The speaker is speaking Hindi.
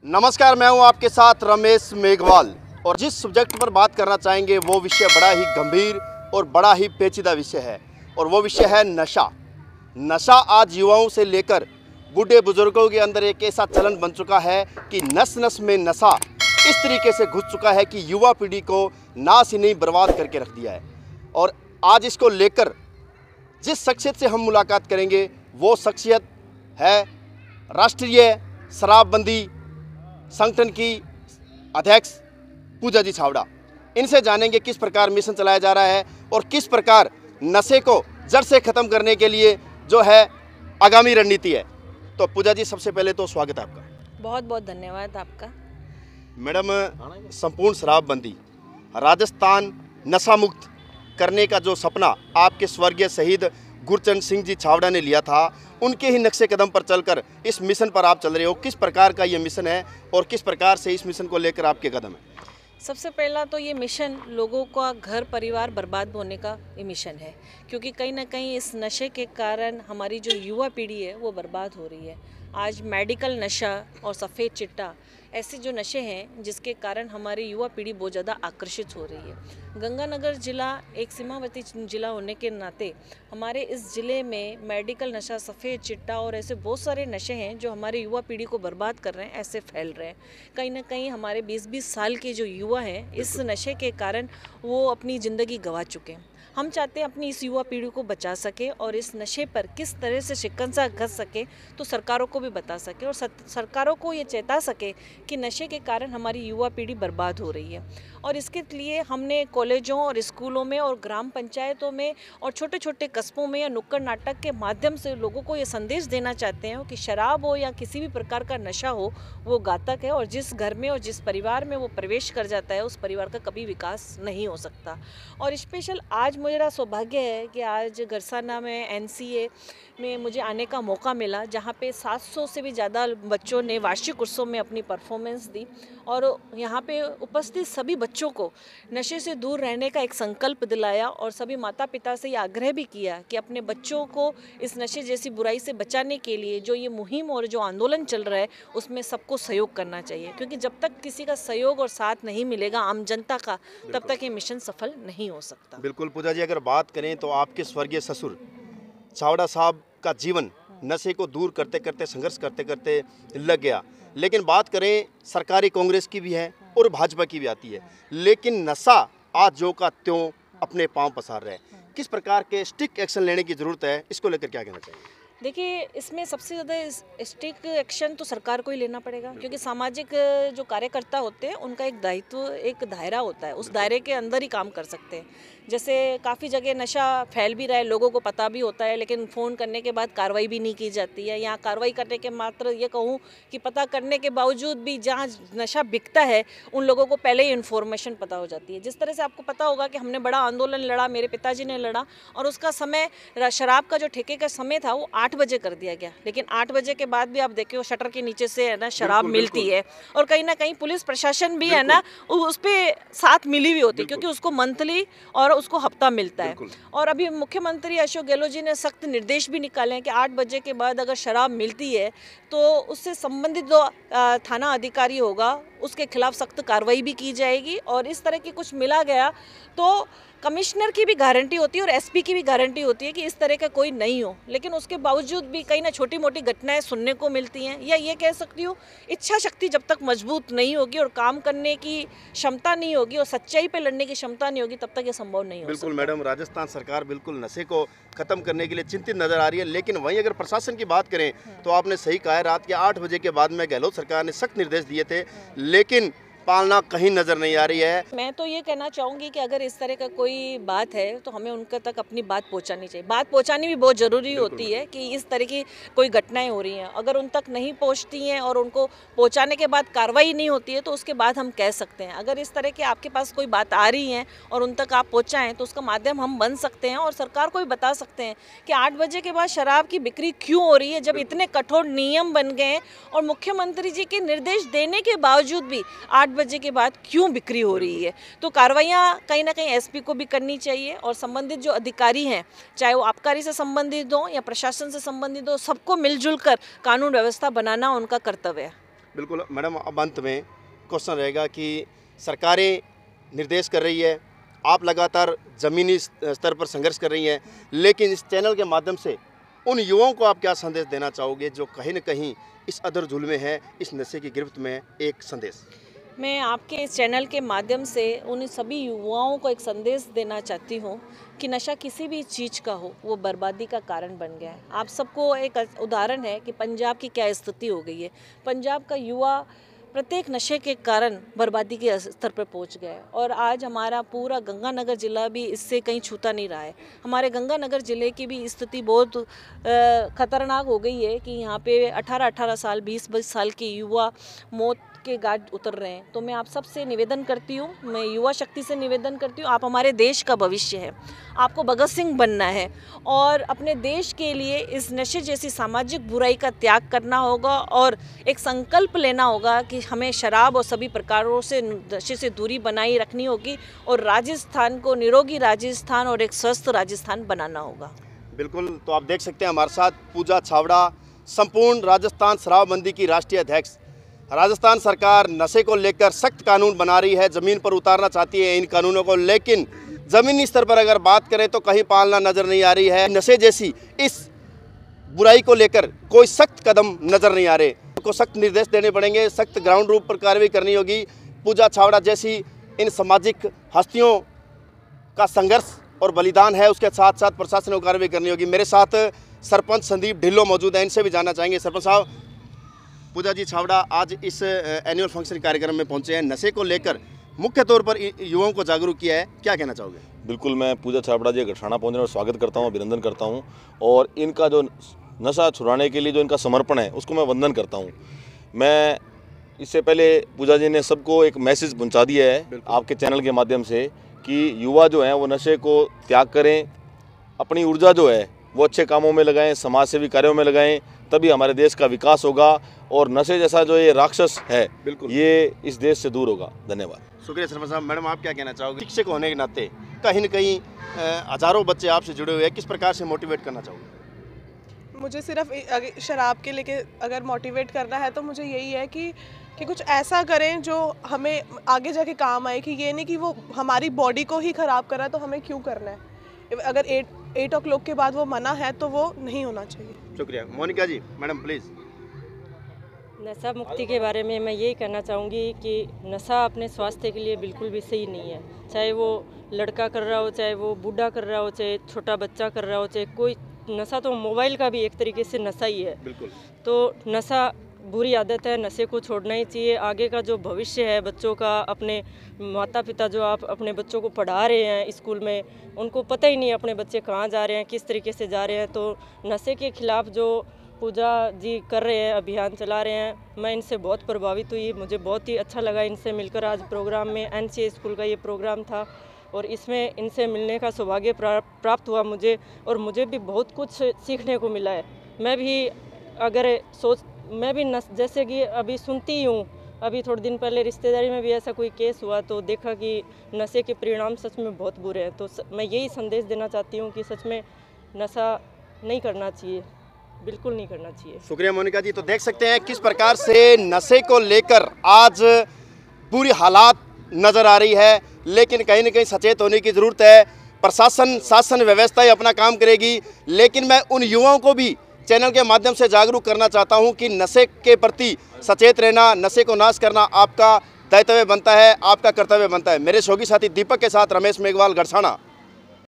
नमस्कार, मैं हूं आपके साथ रमेश मेघवाल और जिस सब्जेक्ट पर बात करना चाहेंगे वो विषय बड़ा ही गंभीर और बड़ा ही पेचीदा विषय है और वो विषय है नशा। नशा आज युवाओं से लेकर बूढ़े बुजुर्गों के अंदर एक ऐसा चलन बन चुका है कि नस नस में नशा इस तरीके से घुस चुका है कि युवा पीढ़ी को नाश ही नहीं बर्बाद करके रख दिया है। और आज इसको लेकर जिस शख्सियत से हम मुलाकात करेंगे वो शख्सियत है राष्ट्रीय शराबबंदी संगठन की अध्यक्ष पूजा जी छावड़ा। इनसे जानेंगे किस प्रकार मिशन चलाया जा रहा है और किस प्रकार नशे को जड़ से ख़त्म करने के लिए जो है आगामी रणनीति है। तो पूजा जी, सबसे पहले तो स्वागत है आपका। बहुत बहुत धन्यवाद आपका। मैडम, संपूर्ण शराबबंदी, राजस्थान नशा मुक्त करने का जो सपना आपके स्वर्गीय शहीद गुरचरण सिंह जी छावड़ा ने लिया था, उनके ही नक्शे कदम पर चलकर इस मिशन पर आप चल रहे हो। किस प्रकार का ये मिशन है और किस प्रकार से इस मिशन को लेकर आपके कदम है? सबसे पहला तो ये मिशन लोगों का घर परिवार बर्बाद होने का ये मिशन है, क्योंकि कहीं ना कहीं इस नशे के कारण हमारी जो युवा पीढ़ी है वो बर्बाद हो रही है। आज मेडिकल नशा और सफ़ेद चिट्टा ऐसे जो नशे हैं जिसके कारण हमारी युवा पीढ़ी बहुत ज़्यादा आकर्षित हो रही है। गंगानगर ज़िला एक सीमावर्ती ज़िला होने के नाते हमारे इस ज़िले में मेडिकल नशा, सफ़ेद चिट्टा और ऐसे बहुत सारे नशे हैं जो हमारी युवा पीढ़ी को बर्बाद कर रहे हैं, ऐसे फैल रहे हैं। कहीं ना कहीं हमारे 20-20 साल के जो युवा हैं इस नशे के कारण वो अपनी ज़िंदगी गंवा चुके हैं। हम चाहते हैं अपनी इस युवा पीढ़ी को बचा सके और इस नशे पर किस तरह से शिकंजा घस सके तो सरकारों को भी बता सके और सरकारों को ये चेता सके कि नशे के कारण हमारी युवा पीढ़ी बर्बाद हो रही है। और इसके लिए हमने कॉलेजों और स्कूलों में और ग्राम पंचायतों में और छोटे छोटे कस्बों में या नुक्कड़ नाटक के माध्यम से लोगों को ये संदेश देना चाहते हैं कि शराब हो या किसी भी प्रकार का नशा हो वो घातक है और जिस घर में और जिस परिवार में वो प्रवेश कर जाता है उस परिवार का कभी विकास नहीं हो सकता। और स्पेशल आज मेरा सौभाग्य है कि आज गरसाना में NCA में मुझे आने का मौका मिला, जहाँ पे 700 से भी ज़्यादा बच्चों ने वार्षिक उत्सव में अपनी परफॉर्मेंस दी और यहाँ पे उपस्थित सभी बच्चों को नशे से दूर रहने का एक संकल्प दिलाया और सभी माता पिता से ये आग्रह भी किया कि अपने बच्चों को इस नशे जैसी बुराई से बचाने के लिए जो ये मुहिम और जो आंदोलन चल रहा है उसमें सबको सहयोग करना चाहिए, क्योंकि जब तक किसी का सहयोग और साथ नहीं मिलेगा आम जनता का, तब तक ये मिशन सफल नहीं हो सकता। बिल्कुल पूजा जी, अगर बात करें तो आपके स्वर्गीय ससुर छावड़ा साहब का जीवन नशे को दूर करते करते, संघर्ष करते करते लग गया। लेकिन बात करें सरकारी कांग्रेस की भी है और भाजपा की भी आती है, लेकिन नशा आज जो का त्यों अपने पांव पसार रहा है। किस प्रकार के स्ट्रिक्ट एक्शन लेने की ज़रूरत है, इसको लेकर क्या कहना चाहिए? देखिए, इसमें सबसे ज़्यादा स्ट्रिक्ट एक्शन तो सरकार को ही लेना पड़ेगा, क्योंकि सामाजिक जो कार्यकर्ता होते हैं उनका एक दायित्व, एक दायरा होता है, उस दायरे के अंदर ही काम कर सकते हैं। जैसे काफ़ी जगह नशा फैल भी रहा है, लोगों को पता भी होता है, लेकिन फ़ोन करने के बाद कार्रवाई भी नहीं की जाती है। यहाँ कार्रवाई करने के मात्र ये कहूँ कि पता करने के बावजूद भी जहाँ नशा बिकता है उन लोगों को पहले ही इन्फॉर्मेशन पता हो जाती है। जिस तरह से आपको पता होगा कि हमने बड़ा आंदोलन लड़ा, मेरे पिताजी ने लड़ा और उसका समय, शराब का जो ठेके का समय था वो 8 बजे कर दिया गया, लेकिन 8 बजे के बाद भी आप देखिए शटर के नीचे से है ना शराब मिलती है और कहीं ना कहीं पुलिस प्रशासन भी है ना उस पर साथ मिली हुई होती है, क्योंकि उसको मंथली और उसको हफ्ता मिलता है। और अभी मुख्यमंत्री अशोक गहलोत जी ने सख्त निर्देश भी निकाले हैं कि 8 बजे के बाद अगर शराब मिलती है तो उससे संबंधित जो थाना अधिकारी होगा उसके खिलाफ सख्त कार्रवाई भी की जाएगी। और इस तरह की कुछ मिला गया तो कमिश्नर की भी गारंटी होती है और SP की भी गारंटी होती है कि इस तरह का कोई नहीं हो, लेकिन उसके बावजूद भी कहीं ना छोटी मोटी घटनाएं सुनने को मिलती हैं। या ये कह सकती हूँ, इच्छा शक्ति जब तक मजबूत नहीं होगी और काम करने की क्षमता नहीं होगी और सच्चाई पे लड़ने की क्षमता नहीं होगी, तब तक ये संभव नहीं हो सकता। बिल्कुल मैडम, राजस्थान सरकार बिल्कुल नशे को खत्म करने के लिए चिंतित नजर आ रही है, लेकिन वहीं अगर प्रशासन की बात करें तो आपने सही कहा है, रात के 8 बजे के बाद में गहलोत सरकार ने सख्त निर्देश दिए थे, लेकिन पालना कहीं नजर नहीं आ रही है। मैं तो ये कहना चाहूँगी कि अगर इस तरह का कोई बात है तो हमें उनके तक अपनी बात पहुँचानी चाहिए। बात पहुँचानी भी बहुत ज़रूरी होती है कि इस तरह की कोई घटनाएं हो रही हैं, अगर उन तक नहीं पहुँचती हैं और उनको पहुँचाने के बाद कार्रवाई नहीं होती है तो उसके बाद हम कह सकते हैं। अगर इस तरह के आपके पास कोई बात आ रही है और उन तक आप पहुँचाएँ तो उसका माध्यम हम बन सकते हैं और सरकार को भी बता सकते हैं कि 8 बजे के बाद शराब की बिक्री क्यों हो रही है, जब इतने कठोर नियम बन गए हैं और मुख्यमंत्री जी के निर्देश देने के बावजूद भी 8 बजे के बाद क्यों बिक्री हो रही है। तो कार्रवाइयाँ कहीं ना कहीं SP को भी करनी चाहिए और संबंधित जो अधिकारी हैं, चाहे वो आबकारी से संबंधित हो या प्रशासन से संबंधित हो, सबको मिलजुल कर कानून व्यवस्था बनाना उनका कर्तव्य है। बिल्कुल मैडम, अब अंत में क्वेश्चन रहेगा कि सरकारें निर्देश कर रही है, आप लगातार ज़मीनी स्तर पर संघर्ष कर रही हैं, लेकिन इस चैनल के माध्यम से उन युवाओं को आप क्या संदेश देना चाहोगे जो कहीं न कहीं इस अधर-झूल में है, इस नशे की गिरफ्त में है? एक संदेश। मैं आपके इस चैनल के माध्यम से उन सभी युवाओं को एक संदेश देना चाहती हूँ कि नशा किसी भी चीज़ का हो, वो बर्बादी का कारण बन गया है। आप सबको एक उदाहरण है कि पंजाब की क्या स्थिति हो गई है। पंजाब का युवा प्रत्येक नशे के कारण बर्बादी के स्तर पर पहुंच गया है और आज हमारा पूरा गंगानगर ज़िला भी इससे कहीं छूता नहीं रहा है। हमारे गंगानगर ज़िले की भी स्थिति बहुत ख़तरनाक हो गई है कि यहाँ पे 18-18 साल 20-22 साल के युवा मौत के घाट उतर रहे हैं। तो मैं आप सबसे निवेदन करती हूँ, मैं युवा शक्ति से निवेदन करती हूँ, आप हमारे देश का भविष्य है, आपको भगत सिंह बनना है और अपने देश के लिए इस नशे जैसी सामाजिक बुराई का त्याग करना होगा और एक संकल्प लेना होगा कि हमें शराब और सभी प्रकारों से नशे से दूरी बनाई रखनी होगी और राजस्थान को निरोगी राजस्थान और एक स्वस्थ राजस्थान बनाना होगा। बिल्कुल, तो आप देख सकते हैं हमारे साथ पूजा छाबड़ा, संपूर्ण राजस्थान शराबबंदी की राष्ट्रीय अध्यक्ष। राजस्थान सरकार नशे को लेकर सख्त कानून बना रही है, ज़मीन पर उतारना चाहती है इन कानूनों को, लेकिन ज़मीनी स्तर पर अगर बात करें तो कहीं पालना नज़र नहीं आ रही है। नशे जैसी इस बुराई को लेकर कोई सख्त कदम नज़र नहीं आ रहे, को सख्त निर्देश देने पड़ेंगे, सख्त ग्राउंड रूप पर कार्रवाई करनी होगी। पूजा छाबड़ा जैसी इन सामाजिक हस्तियों का संघर्ष और बलिदान है, उसके साथ साथ प्रशासन को कार्रवाई करनी होगी। मेरे साथ सरपंच संदीप ढिल्लो मौजूद हैं, इनसे भी जानना चाहेंगे। सरपंच साहब, पूजा जी छाबड़ा आज इस एनुअल फंक्शन कार्यक्रम में पहुंचे हैं, नशे को लेकर मुख्य तौर पर युवाओं को जागरूक किया है, क्या कहना चाहोगे? बिल्कुल, मैं पूजा छाबड़ा जी गठाना पहुंचने और स्वागत करता हूं, अभिनंदन करता हूं और इनका जो नशा छुड़ाने के लिए जो इनका समर्पण है उसको मैं वंदन करता हूं। मैं इससे पहले पूजा जी ने सबको एक मैसेज पहुंचा दिया है आपके चैनल के माध्यम से कि युवा जो हैं वो नशे को त्याग करें, अपनी ऊर्जा जो है वो अच्छे कामों में लगाएं, समाज सेवी कार्यों में लगाएं, तभी हमारे देश का विकास होगा और नशे जैसा जो ये राक्षस है बिल्कुल ये इस देश से दूर होगा। धन्यवाद। शुक्रिया सरपंच साहब। मैडम, आप क्या कहना चाहोगे? शिक्षक होने के नाते कहीं न कहीं हज़ारों बच्चे आपसे जुड़े हुए हैं, किस प्रकार से मोटिवेट करना चाहोगे? मुझे सिर्फ शराब के लेके अगर मोटिवेट करना है तो मुझे यही है कि कुछ ऐसा करें जो हमें आगे जाके काम आए, कि ये नहीं कि वो हमारी बॉडी को ही ख़राब कर रहा है तो हमें क्यों करना है। अगर 8 o'clock के बाद वो मना है तो वो नहीं होना चाहिए। शुक्रिया। मोनिका जी, मैडम प्लीज़। नशा मुक्ति के बारे में मैं यही कहना चाहूँगी कि नशा अपने स्वास्थ्य के लिए बिल्कुल भी सही नहीं है। चाहे वो लड़का कर रहा हो, चाहे वो बूढ़ा कर रहा हो, चाहे छोटा बच्चा कर रहा हो, चाहे कोई, नशा तो मोबाइल का भी एक तरीके से नशा ही है। बिल्कुल। तो नशा बुरी आदत है, नशे को छोड़ना ही चाहिए। आगे का जो भविष्य है बच्चों का, अपने माता पिता जो आप अपने बच्चों को पढ़ा रहे हैं स्कूल में, उनको पता ही नहीं अपने बच्चे कहाँ जा रहे हैं, किस तरीके से जा रहे हैं। तो नशे के खिलाफ़ जो पूजा जी कर रहे हैं, अभियान चला रहे हैं, मैं इनसे बहुत प्रभावित हुई। मुझे बहुत ही अच्छा लगा इनसे मिलकर। आज प्रोग्राम में NCA स्कूल का ये प्रोग्राम था और इसमें इनसे मिलने का सौभाग्य प्राप्त हुआ मुझे, और मुझे भी बहुत कुछ सीखने को मिला है। मैं भी जैसे कि अभी सुनती ही हूँ, अभी थोड़े दिन पहले रिश्तेदारी में भी ऐसा कोई केस हुआ तो देखा कि नशे के परिणाम सच में बहुत बुरे हैं। तो मैं यही संदेश देना चाहती हूँ कि सच में नशा नहीं करना चाहिए, बिल्कुल नहीं करना चाहिए। शुक्रिया मोनिका जी। तो देख सकते हैं किस प्रकार से नशे को लेकर आज पूरी हालात नज़र आ रही है, लेकिन कहीं न कहीं सचेत होने की ज़रूरत है। प्रशासन, शासन व्यवस्था ही अपना काम करेगी, लेकिन मैं उन युवाओं को भी चैनल के माध्यम से जागरूक करना चाहता हूं कि नशे के प्रति सचेत रहना, नशे को नाश करना आपका दायित्व बनता है, आपका कर्तव्य बनता है। मेरे सहयोगी साथी दीपक के साथ रमेश मेघवाल, गढ़साना।